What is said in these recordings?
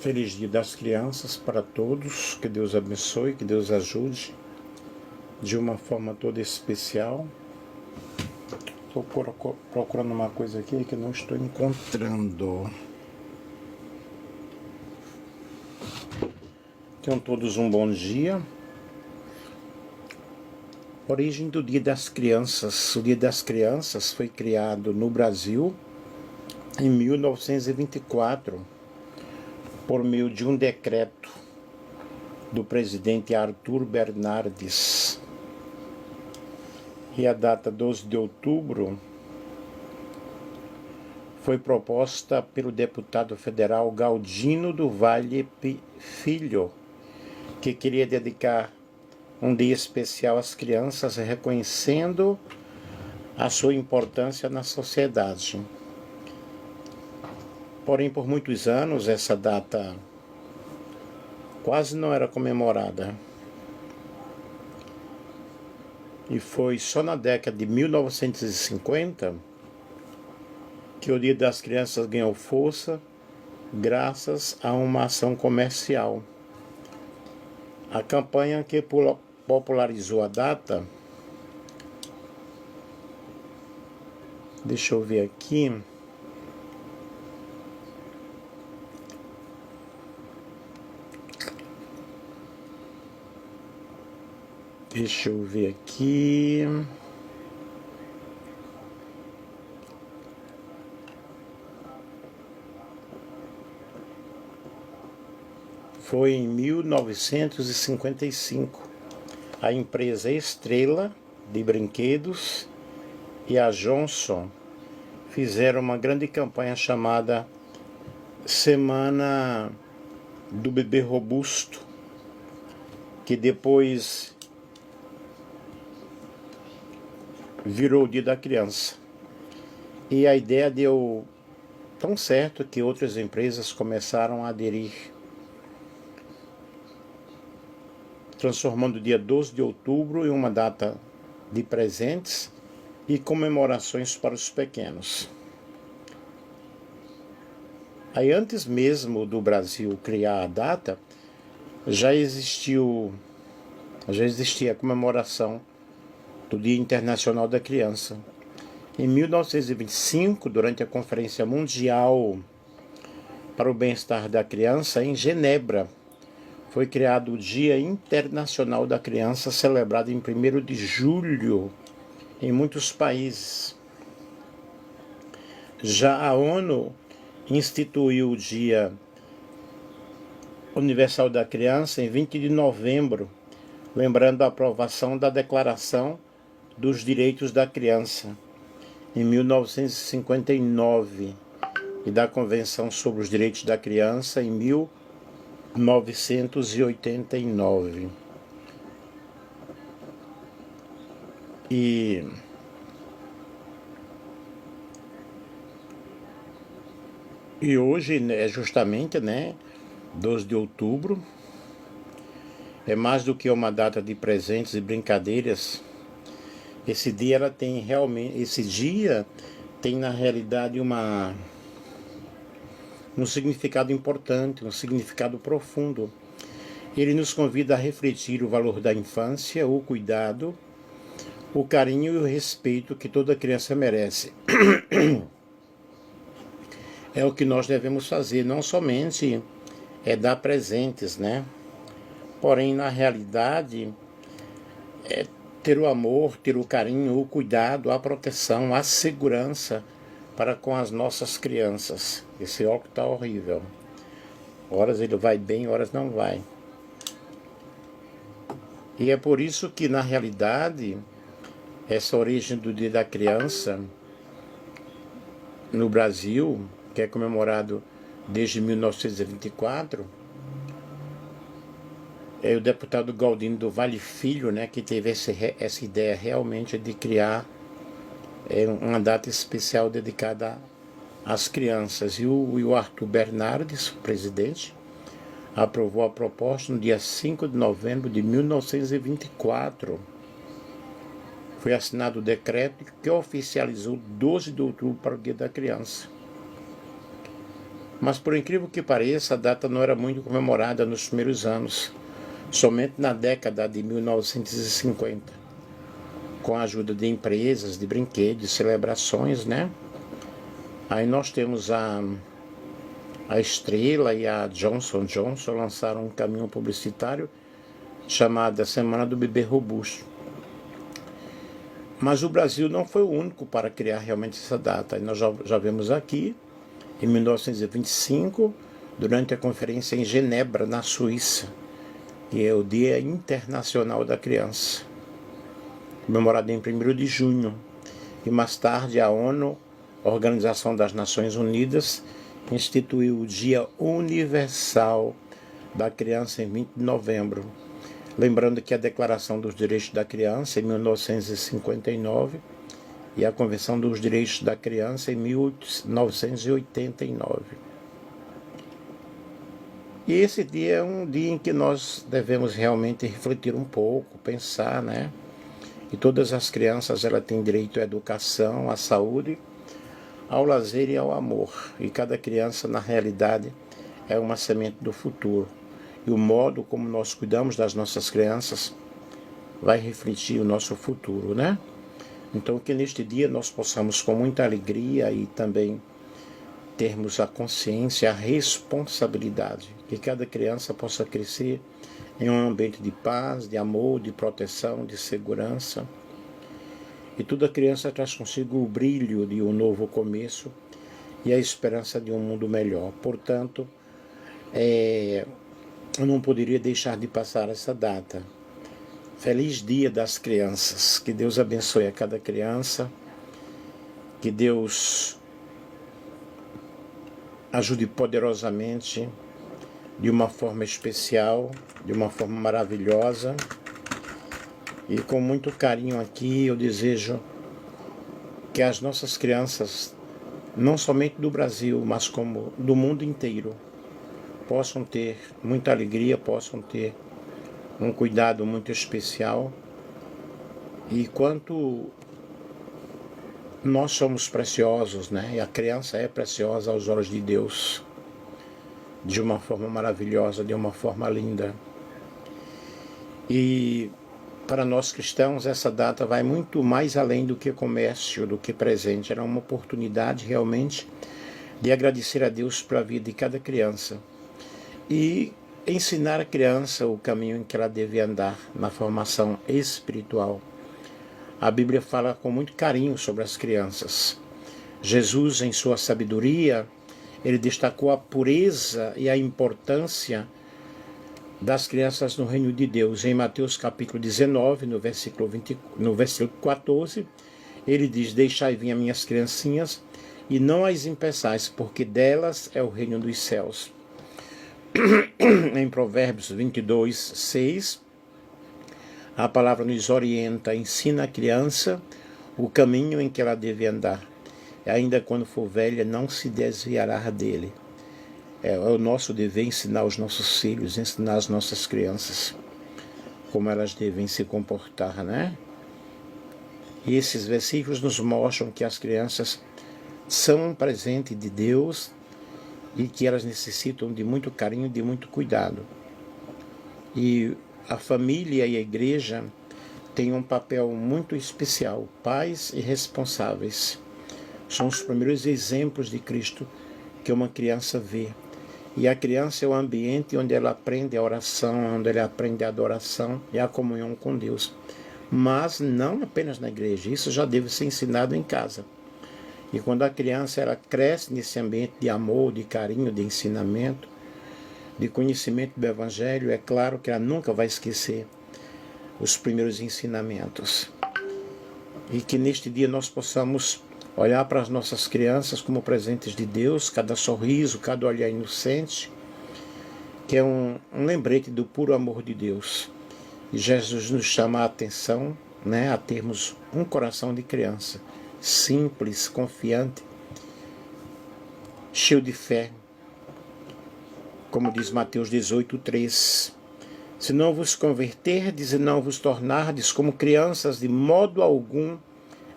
Feliz Dia das Crianças para todos, que Deus abençoe, que Deus ajude de uma forma toda especial. Estou procurando uma coisa aqui que não estou encontrando. Tenham todos um bom dia. Origem do Dia das Crianças. O Dia das Crianças foi criado no Brasil em 1924 por meio de um decreto do presidente Arthur Bernardes. E a data 12 de outubro foi proposta pelo deputado federal Galdino do Valle Filho, que queria dedicar um dia especial às crianças, reconhecendo a sua importância na sociedade. Porém, por muitos anos, essa data quase não era comemorada. E foi só na década de 1950 que o Dia das Crianças ganhou força, graças a uma ação comercial. A campanha que popularizou a data, deixa eu ver aqui, foi em 1955. A empresa Estrela de Brinquedos e a Johnson fizeram uma grande campanha chamada Semana do Bebê Robusto, que depois virou o Dia da Criança. E a ideia deu tão certo que outras empresas começaram a aderir, transformando o dia 12 de outubro em uma data de presentes e comemorações para os pequenos. Aí, antes mesmo do Brasil criar a data, já existia a comemoração do Dia Internacional da Criança. Em 1925, durante a Conferência Mundial para o Bem-Estar da Criança, em Genebra, foi criado o Dia Internacional da Criança, celebrado em 1º de julho em muitos países. Já a ONU instituiu o Dia Universal da Criança em 20 de novembro, lembrando a aprovação da Declaração dos Direitos da Criança em 1959 e da Convenção sobre os Direitos da Criança em 1989. E hoje é justamente, 12 de outubro, é mais do que uma data de presentes e brincadeiras. Esse dia tem na realidade um significado importante, um significado profundo. Ele nos convida a refletir o valor da infância, o cuidado, o carinho e o respeito que toda criança merece. É o que nós devemos fazer, não somente dar presentes, Porém, na realidade, é ter o amor, ter o carinho, o cuidado, a proteção, a segurança para com as nossas crianças. Esse óculos está horrível. Horas ele vai bem, horas não vai. E é por isso que, na realidade, essa origem do Dia da Criança no Brasil, que é comemorado desde 1924, é o deputado Galdino do Valle Filho, que teve essa ideia realmente de criar uma data especial dedicada às crianças. E o Arthur Bernardes, o presidente, aprovou a proposta no dia 5 de novembro de 1924. Foi assinado o decreto que oficializou 12 de outubro para o Dia da Criança. Mas por incrível que pareça, a data não era muito comemorada nos primeiros anos, somente na década de 1950, com a ajuda de empresas, de brinquedos, celebrações, né? Aí nós temos a Estrela e a Johnson Johnson lançaram um caminho publicitário chamado Semana do Bebê Robusto. Mas o Brasil não foi o único para criar realmente essa data. Nós já vemos aqui, em 1925, durante a conferência em Genebra, na Suíça, que é o Dia Internacional da Criança, comemorado em 1º de junho. E mais tarde a ONU, a Organização das Nações Unidas, instituiu o Dia Universal da Criança em 20 de novembro. Lembrando que a Declaração dos Direitos da Criança, em 1959, e a Convenção dos Direitos da Criança, em 1989. E esse dia é um dia em que nós devemos realmente refletir um pouco, pensar, né? E todas as crianças elas têm direito à educação, à saúde, ao lazer e ao amor. E cada criança, na realidade, é uma semente do futuro. E o modo como nós cuidamos das nossas crianças vai refletir o nosso futuro, né? Então que neste dia nós possamos com muita alegria e também termos a consciência, a responsabilidade, que cada criança possa crescer em um ambiente de paz, de amor, de proteção, de segurança. E toda criança traz consigo o brilho de um novo começo e a esperança de um mundo melhor. Portanto, eu não poderia deixar de passar essa data. Feliz Dia das Crianças. Que Deus abençoe a cada criança. Que Deus ajude poderosamente, de uma forma especial, de uma forma maravilhosa. E com muito carinho aqui eu desejo que as nossas crianças, não somente do Brasil, mas como do mundo inteiro, possam ter muita alegria, possam ter um cuidado muito especial. E quanto nós somos preciosos, né? E a criança é preciosa aos olhos de Deus, de uma forma maravilhosa, de uma forma linda. E para nós cristãos essa data vai muito mais além do que comércio, do que presente. Era uma oportunidade realmente de agradecer a Deus pela vida de cada criança e ensinar a criança o caminho em que ela deve andar na formação espiritual. A Bíblia fala com muito carinho sobre as crianças. Jesus, em sua sabedoria, ele destacou a pureza e a importância das crianças no reino de Deus. Em Mateus capítulo 19, no versículo 14, ele diz: deixai vir as minhas criancinhas e não as impeçais, porque delas é o reino dos céus. Em Provérbios 22, 6, a palavra nos orienta, ensina a criança o caminho em que ela deve andar. E ainda quando for velha, não se desviará dele. É o nosso dever ensinar os nossos filhos, ensinar as nossas crianças como elas devem se comportar, né? E esses versículos nos mostram que as crianças são um presente de Deus e que elas necessitam de muito carinho, de muito cuidado. E a família e a igreja têm um papel muito especial, pais e responsáveis. São os primeiros exemplos de Cristo que uma criança vê. E a criança é o ambiente onde ela aprende a oração, onde ela aprende a adoração e a comunhão com Deus. Mas não apenas na igreja, isso já deve ser ensinado em casa. E quando a criança ela cresce nesse ambiente de amor, de carinho, de ensinamento, de conhecimento do Evangelho, é claro que ela nunca vai esquecer os primeiros ensinamentos. E que neste dia nós possamos olhar para as nossas crianças como presentes de Deus, cada sorriso, cada olhar inocente, que é um lembrete do puro amor de Deus. E Jesus nos chama a atenção, né, a termos um coração de criança, simples, confiante, cheio de fé, como diz Mateus 18:3. Se não vos converterdes e não vos tornardes como crianças, de modo algum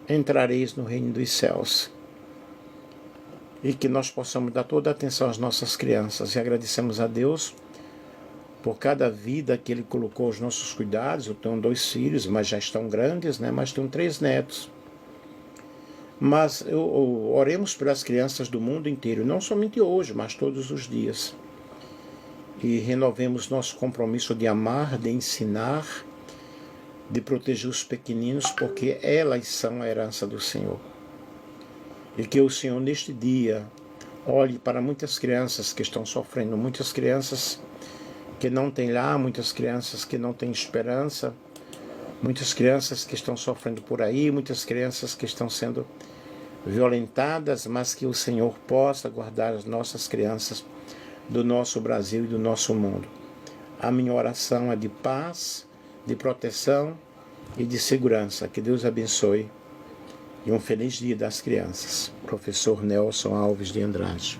entrareis no reino dos céus. e que nós possamos dar toda a atenção às nossas crianças. E agradecemos a Deus por cada vida que Ele colocou aos nossos cuidados. Eu tenho 2 filhos, mas já estão grandes, né? Mas tenho 3 netos. Mas oremos pelas crianças do mundo inteiro, não somente hoje, mas todos os dias. E renovemos nosso compromisso de amar, de ensinar, de proteger os pequeninos, porque elas são a herança do Senhor. E que o Senhor, neste dia, olhe para muitas crianças que estão sofrendo, muitas crianças que não têm lar, muitas crianças que não têm esperança, muitas crianças que estão sofrendo por aí, muitas crianças que estão sendo violentadas, mas que o Senhor possa guardar as nossas crianças do nosso Brasil e do nosso mundo. A minha oração é de paz, de proteção e de segurança. Que Deus abençoe e um feliz dia das crianças. Professor Nelson Alves de Andrade.